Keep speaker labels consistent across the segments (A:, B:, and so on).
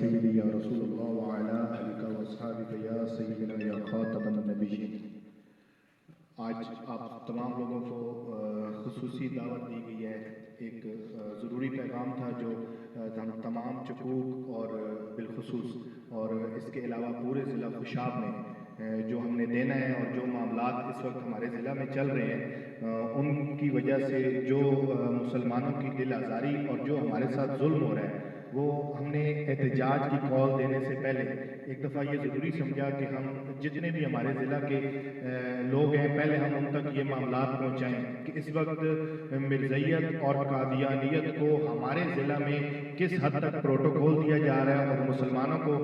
A: سیدی یا رسول اللہ وعلا آلک و اصحابک یا سیدنا یا خاتم النبیین۔ آج آپ تمام لوگوں کو خصوصی دعوت دی گئی ہے۔ ایک ضروری پیغام تھا جو ہم تمام چکوک اور بالخصوص اور اس کے علاوہ پورے ضلع خوشاب میں جو ہم نے دینا ہے اور جو معاملات اس وقت ہمارے ضلع میں چل رہے ہیں ان کی وجہ سے جو مسلمانوں کی دل آزاری اور جو ہمارے ساتھ ظلم ہو رہا ہے وہ ہم نے احتجاج کی کال دینے سے پہلے ایک دفعہ یہ ضروری سمجھا کہ ہم جتنے بھی ہمارے ضلع کے لوگ ہیں پہلے ہم ان تک یہ معاملات پہنچائیں کہ اس وقت مرزائیت اور قادیانیت کو ہمارے ضلع میں کس حد تک پروٹوکول دیا جا رہا ہے اور مسلمانوں کو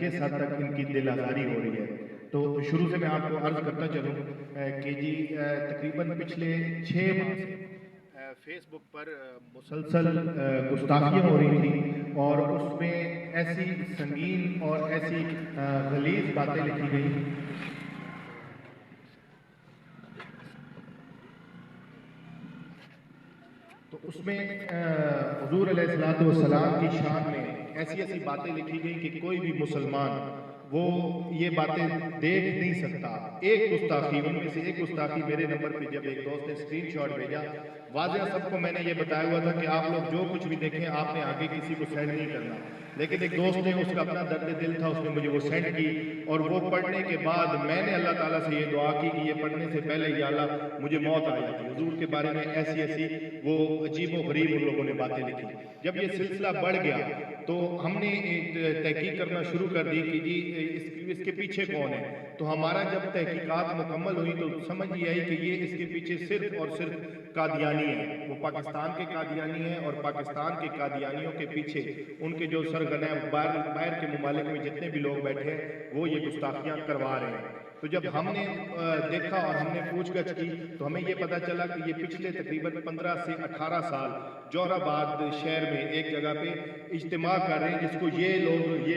A: کس حد تک ان کی دل آزاری ہو رہی ہے۔ تو شروع سے میں آپ کو عرض کرتا چلوں کہ جی تقریباً پچھلے 6 ماہ سے فیس بک پر مسلسل گستاخیاں ہو رہی تھیں اور اس میں ایسی سنگین اور ایسی غلیظ باتیں لکھی گئیں تو اس میں حضور علیہ السلام کی شان میں ایسی ایسی باتیں لکھی گئیں کہ کوئی بھی مسلمان وہ یہ باتیں دیکھ نہیں سکتا۔ ایک گستاخی ان میں سے ایک گستاخی میرے نمبر پہ جب ایک دوست نے اسکرین شاٹ بھیجا، واضح سب کو میں نے یہ بتایا ہوا تھا کہ آپ لوگ جو کچھ بھی دیکھیں آپ نے آگے کسی کو سینڈ نہیں کرنا، لیکن ایک دوست نے اس کا اپنا درد دل تھا، اس نے مجھے وہ سینڈ کی اور وہ پڑھنے کے بعد میں نے اللہ تعالیٰ سے یہ دعا کی کہ یہ پڑھنے سے پہلے یا اللہ مجھے موت آ جاتی۔ حضور کے بارے میں ایسی ایسی وہ عجیب و غریب ان لوگوں نے باتیں لکھی۔ جب یہ سلسلہ بڑھ گیا تو ہم نے تحقیق کرنا شروع کر دی کہ جی اس کے پیچھے کون ہے۔ تو ہمارا جب تحقیقات مکمل ہوئی تو سمجھ یہ آئی کہ یہ اس کے پیچھے صرف اور صرف قادیانی ہیں، وہ پاکستان کے قادیانی ہیں اور پاکستان کے قادیانیوں کے پیچھے ان کے جو سرغنہ باہر کے ممالک میں جتنے بھی لوگ بیٹھے ہیں وہ یہ گستاخیاں کروا رہے ہیں۔ تو جب ہم نے دیکھا اور ہم نے پوچھ گچھ کی تو ہمیں یہ پتہ چلا کہ یہ پچھلے تقریباً 15 سے 18 سال جوہر آباد شہر میں ایک جگہ پہ اجتماع کر رہے ہیں جس کو یہ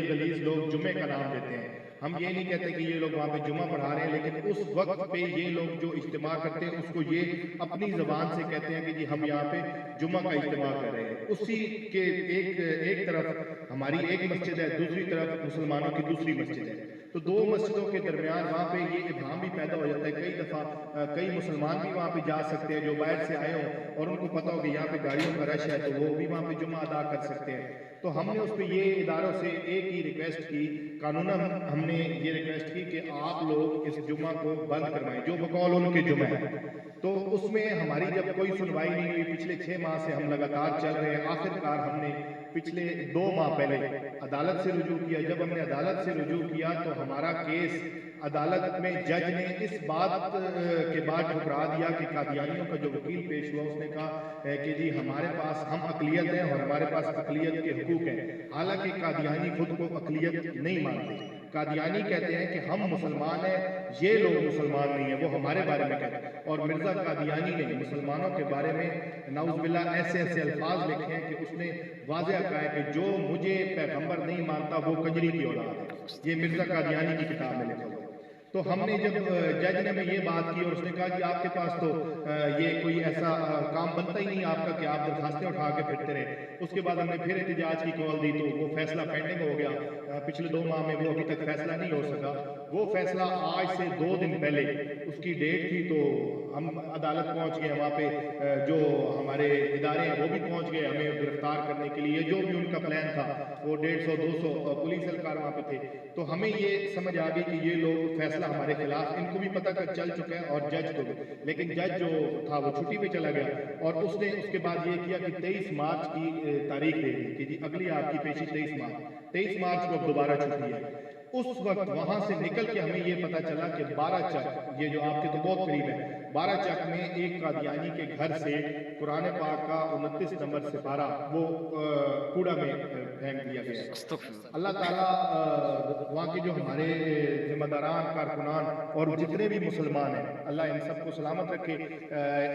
A: غلیظ لوگ جمعے کا نام دیتے ہیں۔ ہم یہ نہیں کہتے کہ یہ لوگ وہاں پہ جمعہ پڑھا رہے ہیں، لیکن اس وقت پہ یہ لوگ جو اجتماع کرتے ہیں اس کو یہ اپنی زبان سے کہتے ہیں کہ جی ہم یہاں پہ جمعہ کا اجتماع کر رہے ہیں۔ اسی کے ایک طرف ہماری ایک مسجد ہے، دوسری طرف مسلمانوں کی دوسری مسجد ہے، تو دو مسجدوں کے درمیان وہاں پہ یہ ابہام بھی پیدا ہو جاتا ہے۔ کئی دفعہ کئی مسلمان بھی وہاں پہ جا سکتے ہیں جو باہر سے آئے ہوں اور ان کو پتہ ہو کہ یہاں پہ گاڑیوں کا رش ہے تو وہ بھی وہاں پہ جمعہ ادا کر سکتے ہیں۔ تو ہم نے اس پہ یہ اداروں سے ایک ہی ریکویسٹ کی، قانوناً ہم نے یہ ریکویسٹ کی کہ آپ لوگ اس جمعہ کو بند کروائیں جو بقول ان کے جمعہ ہے۔ تو اس میں ہماری جب کوئی سنوائی نہیں ہوئی، پچھلے 6 ماہ سے ہم لگاتار چل رہے ہیں، آخرکار ہم نے پچھلے 2 ماہ پہلے عدالت سے رجوع کیا۔ جب ہم نے عدالت سے رجوع کیا تو ہمارا کیس عدالت میں جج نے اس بات کے بعد ٹھکرا دیا کہ قادیانیوں کا جو وکیل پیش ہوا اس نے کہا کہ جی ہمارے پاس ہم اقلیت ہیں اور ہمارے پاس اقلیت کے حقوق ہیں، حالانکہ قادیانی خود کو اقلیت نہیں مانتے۔ قادیانی کہتے ہیں کہ ہم مسلمان ہیں، یہ لوگ مسلمان نہیں ہیں، وہ ہمارے بارے میں کہتے ہیں۔ اور مرزا قادیانی نے مسلمانوں کے بارے میں نعوذ باللہ ایسے ایسے الفاظ لکھے ہیں کہ اس نے واضح کہا ہے کہ جو مجھے پیغمبر نہیں مانتا وہ کنجری کی اولاد ہے۔ یہ مرزا قادیانی کی کتاب میں لکھا ہوا ہے۔ تو ہم نے جب جج نے ہمیں یہ بات کی اور اس نے کہا کہ آپ کے پاس تو یہ کوئی ایسا کام بنتا ہی نہیں آپ کا کہ آپ درخواستیں اٹھا کے پھرتے رہے۔ اس کے بعد ہم نے پھر احتجاج کی کال دی تو وہ فیصلہ پینڈنگ ہو گیا، پچھلے 2 ماہ میں وہ ابھی تک فیصلہ نہیں ہو سکا۔ وہ فیصلہ آج سے 2 دن پہلے اس کی ڈیٹ تھی تو ہم عدالت پہنچ گئے، وہاں پہ جو ہمارے ادارے ہیں وہ بھی پہنچ گئے ہمیں گرفتار کرنے کے لیے، جو بھی ان کا پلان تھا وہ 150-200 پولیس اہلکار وہاں پہ تھے۔ تو ہمیں یہ سمجھ آ گئی کہ یہ لوگ فیصلہ ہمارے خلاف، ان کو بھی پتہ چل چکا ہے اور جج کو بھی، لیکن جج جو تھا وہ چھٹی پہ چلا گیا اور اس نے اس کے بعد یہ کیا کہ 23 مارچ کی تاریخ دے دی کہ جی اگلی آپ کی پیشی 23 مارچ کو اب دوبارہ چھٹی ہے۔ اس وقت وہاں سے نکل کے ہمیں یہ پتہ چلا کہ 12 چک، یہ جو آپ کے تو بہت قریب ہے، 12 چک میں ایک قادیانی کے گھر سے قرآن پاک کا 29 نمبر سپارہ وہ کوڑا میں پھینک دیا گیا۔ اللہ تعالیٰ وہاں کے جو ہمارے ذمہ داران، کارکنان اور جتنے بھی مسلمان ہیں اللہ ان سب کو سلامت رکھے،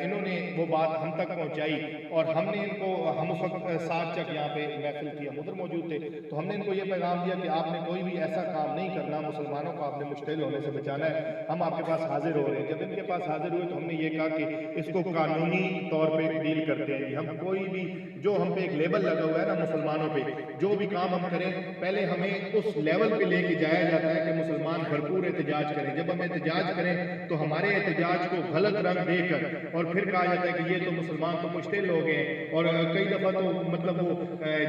A: انہوں نے وہ بات ہم تک پہنچائی اور ہم نے ان کو، ہم اس وقت 7 چک یہاں پہ محفل کی ہم ادھر موجود تھے، تو ہم نے ان کو یہ پیغام دیا کہ آپ نے کوئی بھی ایسا کام نہیں کرنا، مسلمانوں کو آپ نے مشتعل ہونے سے بچانا ہے، ہم آپ کے پاس حاضر ہو رہے ہیں۔ جب ان کے پاس حاضر ہوئے تو ہم نے یہ کہا کہ اس کو قانونی طور پہ ڈیل کرتے ہیں، ہم کوئی بھی جو ہم پہ ایک لیبل لگا ہوا ہے نا مسلمانوں پہ، جو بھی کام ہم کریں پہلے ہمیں اس لیول پہ لے کے جایا جاتا ہے کہ مسلمان بھرپور احتجاج کریں. جب ہم احتجاج کریں تو ہمارے احتجاج کو غلط رنگ دے کر اور پھر کہا جاتا ہے کہ یہ تو مسلمان تو مشتعل لوگ ہیں، اور کئی دفعہ تو مطلب وہ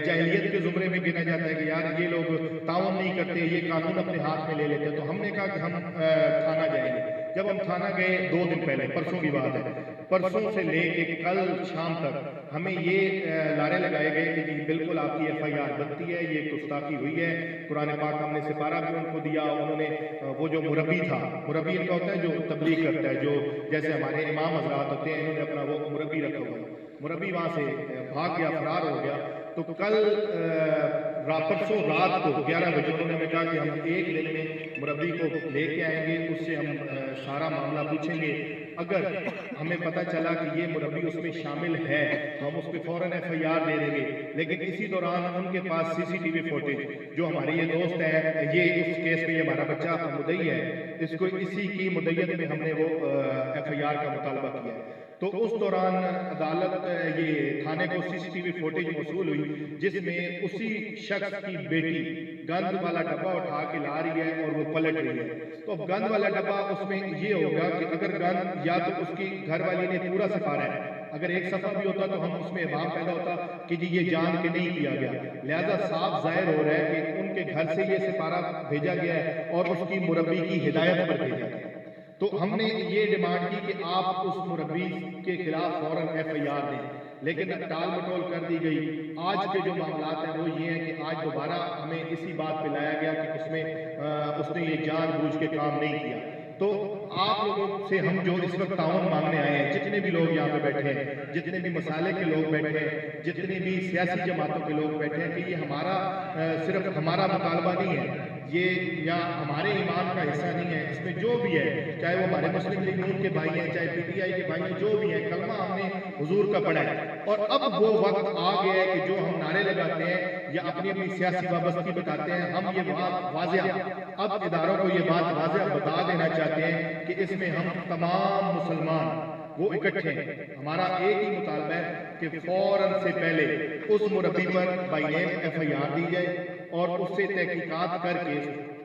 A: جاہلیت کے زمرے میں گنا جاتا ہے کہ یار یہ لوگ تعاون نہیں کرتے، یہ قانون اپنے ہاتھ میں لے لیتے. تو ہم نے کہا کہ ہم تھانہ جائیں گے. جب ہم تھانہ گئے 2 دن پہلے، پرسوں کی بات ہے، پرسوں سے لے کے کل شام تک ہمیں یہ نعرے لگائے گئے کہ جی بالکل آپ کی ایف آئی آر بنتی ہے، یہ گستاخی ہوئی ہے. قرآن پاک ہم نے سپارہ بھی ان کو دیا. انہوں نے وہ جو مربی تھا، مربی ان کا ہوتا ہے جو تبلیغ کرتا ہے، جو جیسے ہمارے امام حضرات ہوتے ہیں، انہوں نے اپنا وہ مربی رکھا ہوا ہے. مربی وہاں سے بھاگ گیا، فرار ہو گیا. تو کل پرسوں رات کو 11 بجے انہوں نے ہمیں کہا کہ ہم 1 دن میں مربی کو لے کے آئیں گے، اس سے ہم سارا معاملہ پوچھیں گے. اگر ہمیں پتہ چلا کہ یہ مربی اس میں شامل ہے تو ہم اس پہ فوراً ایف آئی آر دے دیں گے. لیکن اسی دوران ان کے پاس سی سی ٹی وی فوٹیج، جو ہماری یہ دوست ہے، یہ اس کیس میں یہ ہمارا بچہ مدعی ہے، اس کو اسی کی مدعیت میں ہم نے وہ ایف آئی آر کا مطالبہ کیا ہے. تو اس دوران عدالت یہ تھانے کو سی سی ٹی وی فوٹیج موصول ہوئی جس میں اسی شخص کی بیٹی گند والا ڈبہ اٹھا کے لا رہی ہے اور وہ پلٹ رہی ہے. تو اب گند والا ڈبہ اس میں یہ ہوگا کہ اگر گند یا تو اس کی گھر والی نے پورا سپارا ہے، اگر ایک صفحہ بھی ہوتا تو ہم اس میں ابہام پیدا ہوتا کہ جی یہ جان کے نہیں کیا گیا. لہذا صاف ظاہر ہو رہا ہے کہ ان کے گھر سے یہ سپارہ بھیجا گیا ہے اور اس کی مربی کی ہدایت پر بھیجا گیا. تو ہم نے یہ ڈیمانڈ کی کہ آپ اس مربی کے خلاف فوراً ایف آئی آر دیں، لیکن ٹال مٹول کر دی گئی. آج کے جو معاملات ہیں وہ یہ ہیں کہ آج دوبارہ ہمیں اسی بات پہ لایا گیا کہ اس نے یہ جان بوجھ کے کام نہیں کیا. تو آپ لوگوں سے ہم جو اس وقت تعاون مانگنے آئے ہیں، جتنے بھی لوگ یہاں پہ بیٹھے ہیں، جتنے بھی مسالے کے لوگ بیٹھے ہیں، جتنے بھی سیاسی جماعتوں کے لوگ بیٹھے ہیں، کہ یہ ہمارا صرف ہمارا مطالبہ نہیں ہے، یہ یا ہمارے ایمان کا حصہ نہیں ہے. اس میں جو بھی ہے، چاہے وہ ہمارے مسلم لیگ نون کے بھائی ہیں، چاہے پی ٹی آئی کے بھائی ہیں، جو بھی ہیں، کلمہ ہم نے حضور کا پڑھا ہے. اور اب وہ وقت آ گیا ہے کہ جو ہم نعرے لگاتے ہیں یا اپنی اپنی سیاسی وابستگی بتاتے ہیں، ہم یہ بات واضح اب اداروں کو یہ بات واضح بتا دینا چاہتے ہیں کہ اس میں ہم تمام مسلمان وہ اکٹھے ہیں. ہمارا ایک ہی مطالبہ ہے کہ فوراً سے پہلے اس مربی پر بائی نیم ایف آئی آر دی جائے اور اس سے تحقیقات کر کے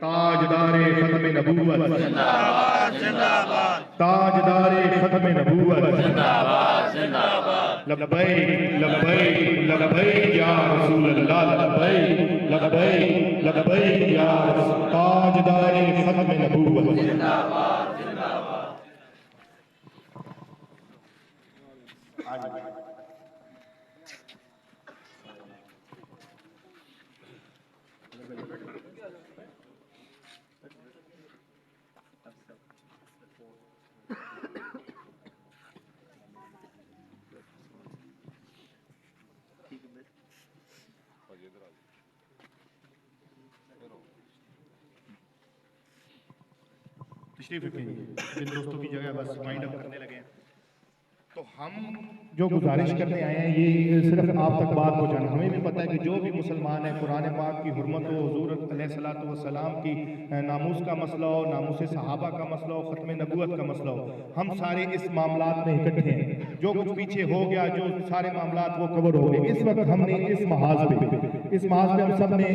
A: تاجدار ختم نبوت زندہ باد، زندہ باد، تاجدار ختم نبوت زندہ باد، زندہ باد، لبیک لبیک لبیک یا رسول اللہ، لبیک لبیک لبیک یا رسول، تاجدار ختم نبوت زندہ باد، زندہ باد. تشریف رکھیں جن دوستوں کی جگہ بس مائنڈ اپ کرنے لگے ہیں. تو ہم جو گزارش کرنے آئے ہیں یہ صرف آپ تک بات پہنچانا. ہمیں بھی پتہ ہے کہ جو بھی مسلمان ہیں، قرآن پاک کی حرمت ہو، حضور علیہ الصلوۃ والسلام کی ناموس کا مسئلہ ہو، ناموس صحابہ کا مسئلہ ہو، ختم نبوت کا مسئلہ ہو، ہم سارے اس معاملات میں اکٹھے ہیں. جو کچھ پیچھے ہو گیا، جو سارے معاملات وہ کور ہو گئے. اس وقت ہم نے اس محاذ پہ ہم سب نے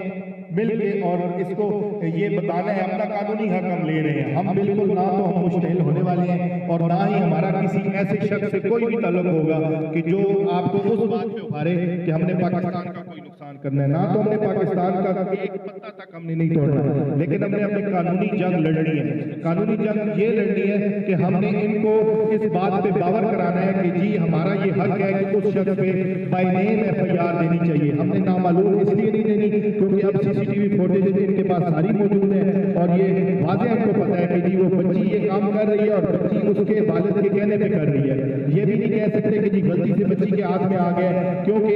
A: مل کے اور اس کو یہ بتانا ہے، اپنا قانونی حق ہم لے رہے ہیں. ہم بالکل نہ تو ہم مشتعل ہونے والے ہیں اور نہ ہی ہمارا کسی ایسے شخص سے کوئی بھی تعلق ہوگا کہ جو آپ کو اس بات پہ ابھارے کہ ہم نے پاکستان کا کوئی نقصان کرنا ہے. نہ تو ہم نے پاکستان کا ایک پتہ تک ہم نے نہیں توڑنا، لیکن ہم نے اپنی قانونی جنگ لڑنی ہے. قانونی جنگ یہ لڑنی ہے کہ ہم نے ان کو اس بات پہ باور کرانا ہے کہ جی ہمارا یہ حق ہے کہ اس شخص پہ by name F I R دینی چاہیے. ہم نے نامعلوم اس لیے نہیں دینی کیونکہ اب سی سی ٹی وی فوٹیج ان کے پاس ساری موجود ہے اور یہ واضح ان کو پتہ ہے کہ جی وہ بچی یہ کام کر رہی ہے اور بچی اس کے والد کے کہنے پہ کر رہی ہے. یہ بھی نہیں کہہ سکتے کہ جی غلطی سے بچی کے ہاتھ میں آ گیا، کیونکہ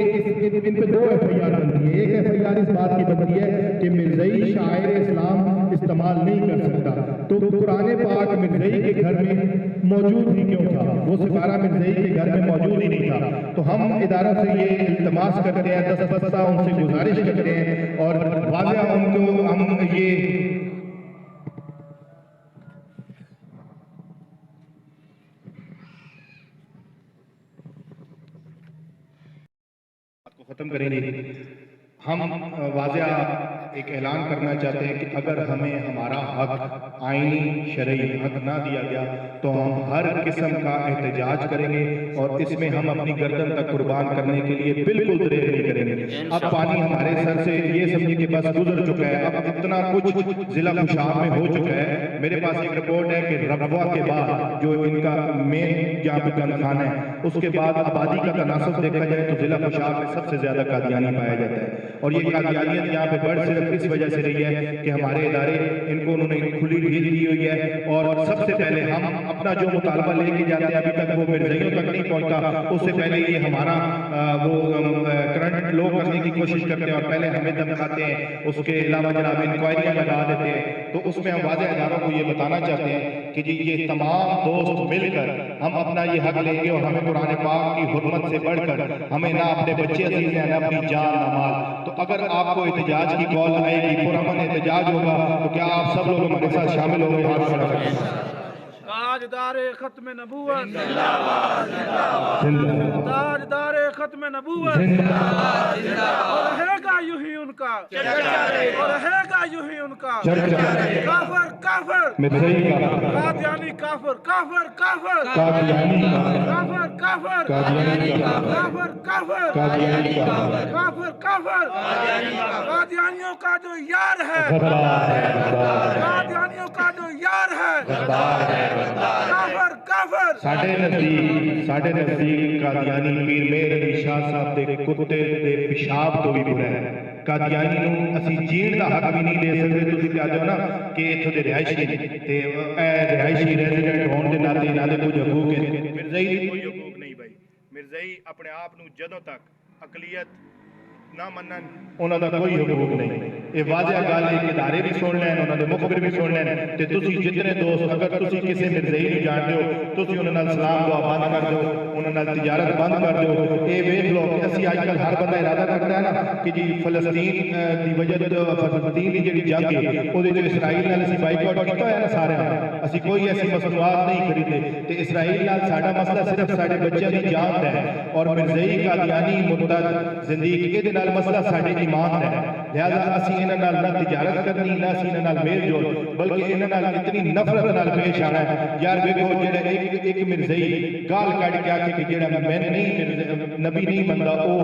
A: ان پہ 2 ایف آئی آر بنتی ہے. ایک ایف آئی آر اس بات کی بنتی ہے کہ مرزائی شاعر اسلام استعمال نہیں کر سکتا. تو قرآن پاک مرزائی کے گھر میں موجود ہی کیوں تھا؟ وہ سپارہ مرزائی کے گھر میں موجود ہی نہیں تھا. تو ہم اداروں سے یہ التماس کرتے ہیں، دستبستہ ان سے گزارش کرتے ہیں اور واضح ان کو ہم یہ واضح ایک اعلان کرنا چاہتے ہیں کہ اگر ہمیں ہمارا حق آئینی شرعی حق نہ دیا گیا تو ہم ہر قسم کا احتجاج کریں گے اور اس میں ہم اپنی گردن تک قربان کرنے کے لیے بالکل دیر نہیں کریں گے۔ اب پانی ہمارے سر سے یہ سمجھے کہ بس گزر چکا ہے، اب اتنا کچھ ضلع خوشاب میں ہو چکا ہے۔ میرے پاس ایک رپورٹ ہے کہ ربوہ کے بعد جو ان کا مین جہاں پہ گند خانہ ہے اس کے بعد آبادی کا تناسب دیکھا جائے تو ضلع خوشاب میں سب سے زیادہ قادیانی پایا جاتا ہے، اور یہ قادیانیت یہاں پہ بڑھ صرف اس وجہ سے رہی ہے کہ ہمارے ادارے ان کو انہوں نے کھلی ڈھیل دی ہوئی ہے، اور سب سے پہلے ہم اپنا جو مطالبہ لے کے جاتے ہیں ابھی تک وہ مرزائیوں تک نہیں پہنچتا، اس سے پہلے یہ ہمارا وہ کرنٹ لو کرنے کی کوشش کرتے ہیں اور پہلے ہمیں دمکاتے ہیں، اس کے علاوہ جناب انکوائریاں لگا دیتے ہیں۔ تو اس میں ہم واضح اداروں کو یہ بتانا چاہتے ہیں کہ جی یہ تمام دوست مل کر ہم اپنا یہ حق لیں گے، اور ہمیں قرآن پاک کی حرمت سے بڑھ کر ہمیں نہ اپنے بچے عزیز ہیں نہ اپنی جان نہ مال۔ تو اگر آپ کو احتجاج کی کال آئے گی، پرامن احتجاج ہوگا، تو کیا آپ سب لوگ ہمارے ساتھ شامل ہوں گے؟ ہاتھ کھڑا کریں۔
B: تاجدار ختم نبوت تاجدار ختم نبوت، اور رہے گا یوں ہی ان کا، اور رہے گا یوں ہی ان کا۔ کافر کافر قادیانی، کافر کافر کافر کافر کافر کافر کافر کافر کافر قادیانیوں کا جو یار ہے، قادیانیوں کا جو یار ہے، کافر کافر۔
A: ساڑھے نزدیک قادیانی پیر مہر علی شاہ صاحب دے کتے دے پیشاب تو بھی برا ہے۔ قادیانی نوں اسی جین دا حق بھی نہیں دے سکتے۔ تسی کہتے ہو نا کہ اتھوں دے رہائشی تے اے رہائشی ریزیڈنٹ ہون دے ناتے انہاں دے کچھ حقوق ہیں۔ مرزائی دی کوئی حقوق نہیں بھائی۔ مرزائی اپنے آپ نوں جدوں تک اقلیت نہ منن انہاں دا کوئی حقوق نہیں۔ یہ واضح گل ہے کہ ادارے بھی سن لین، انہاں دے مخبر بھی سن لین، تے تسی جتنے دوست اگر تسی کسی مرزائی نہیں جانتے ہو تسی انہاں نال سلام دعا بند کر دو، انہاں نال تجارت بند کر دو۔ اے ویکھ لو کہ اسی اج کل ہر بندہ ارادہ کرتا ہے نا کہ جی فلسطین دی وجہ فلسطین دی جڑی جنگ ہے او دے جو اسرائیل نال اسی بائیکاٹ کیتا ہویا نا سارے، اسی کوئی ایسی مصنوعات نہیں خریدے، تے اسرائیل نال ساڈا مسئلہ صرف ساڈے بچیاں دی جان ہے، اور مرزائی قادیانی مرتد زندگی دے نال مسئلہ ساڈے ایمان ہے۔ لہذا اسی انہاں نال نہ تجارت کرنی نہ اسی انہاں نال میل جول، بلکہ انہاں نال اتنی نفرت نال پیش آنا ہے۔ یار ویکھو جڑا ایک مرزائی گال کڈ کے آکھے کہ جڑا میں نہیں نبی نہیں بندا او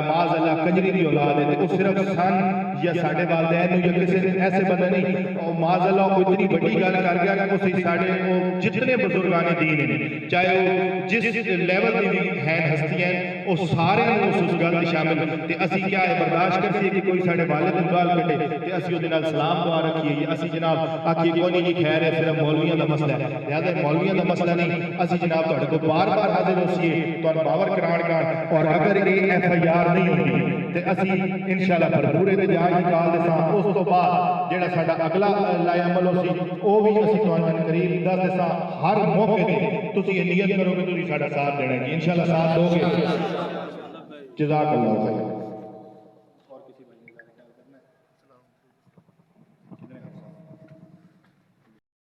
A: معاذ اللہ کنجری دی اولاد ہے، تے او صرف سن یا ساڈے والدین یا کسی ایسے بندے نہیں، او معاذ اللہ کو اتنی بڑی گل کر گیا کہ اسی ساڈے او جتنے بزرگان دین ہیں چاہے وہ جس لیول دی بھی ہیں ہستیاں او سارے اس گل تے شامل، تے اسی کیا ہے برداشت کر سی کہ کوئی ساڈے والد نوں گال کڈے تے اسی اودے نال سلام دعا رکھیے، اسی جناب آکھیے کوئی نہیں جی خیر ہے صرف مولویاں دا مسئلہ ہے۔ لہذا مولویاں دا مسئلہ نہیں، اسی جناب تہاڈے کو بار بار حاضر ہوسیے تہاڈا باور کران گا، اور اگر یہ ایف آئی آر نہیں ہوندی تے اسی انشاءاللہ بھرپور احتجاج نکال دے ساں۔ اس تو بعد جڑا ساڈا اگلا لائے عمل ہوسی او بھی اسی تہاڈے قریب دس دے ساں۔ ہر موقع تے تسی یہ نیت کرو کہ تسی ساڈا ساتھ دینا جی، انشاءاللہ ساتھ دو گے۔ جزاک اللہ خیر۔